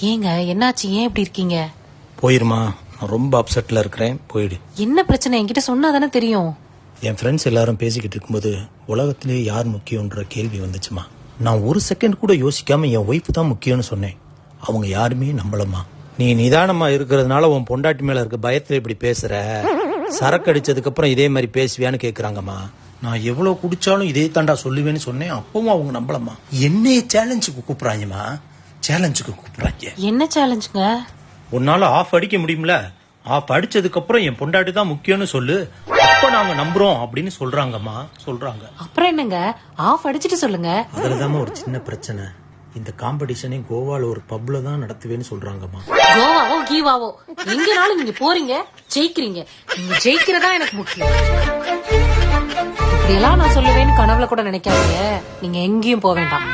ஏங்க என்னாச்சு? ஏன் இப்படி இருக்கீங்க? போயிருமா, நான் ரொம்ப அப்செட்ல இருக்கிறேன், போயிடு. என்ன பிரச்சனை என்கிட்ட சொன்னாதானே தெரியும். என் ஃப்ரெண்ட்ஸ் எல்லாரும் பேசிக்கிட்டு இருக்கும்போது உலகத்திலேயே யார் முக்கியம்ன்ற கேள்வி வந்துச்சுமா. நான் ஒரு செகண்ட் கூட யோசிக்காம என் ஒய்ஃப் தான் முக்கியம்னு சொன்னேன். அவங்க யாருமே நம்பலம்மா. நீ நிதானமா இருக்கிறதுனால உன் பொண்டாட்டி மேல இருக்க பயத்துல இப்படி பேசுற. சரக்கு அடிச்சதுக்கு அப்புறம் இதே மாதிரி பேசுவியான்னு கேக்குறாங்கம்மா. நான் எவ்வளவு குடிச்சாலும் இதே தாண்டா சொல்லுவேன்னு சொன்னேன். அப்பவும் அவங்க நம்பலம்மா. என்னைய சேலஞ்சுக்கு கூப்பிடுறாங்கம்மா. சேலஞ்சுக்கு கூப்பிடுறாங்க. என்ன சேலஞ்சுங்க? உன்னால ஆஃப் அடிக்க முடியும்ல? ஆஃப் அடிச்சதுக்கு அப்புறம் என் பொண்டாட்டி தான் முக்கியம்னு சொல்லு, அப்ப நாங்க நம்புறோம் அப்படின்னு சொல்றாங்கம்மா. சொல்றாங்க. அப்புறம் என்னங்க, ஆஃப் அடிச்சிட்டு சொல்லுங்க. அதுலதான் ஒரு சின்ன பிரச்சனை. இந்த காம்படிஷனை கோவால ஒரு பப்ல தான் நடத்துவேன்னு சொல்றாங்கம்மா. கோவாவோ கீவாவோ எங்கனாலும் நீங்க போறீங்க, ஜெயிக்கிறீங்க. நீங்க ஜெயிக்கிறதா எனக்கு முக்கியம். இப்படி எல்லாம் நான் சொல்லுவேன்னு கனவுல கூட நினைக்காதீங்க. நீங்க எங்கேயும் போக வேண்டாம்.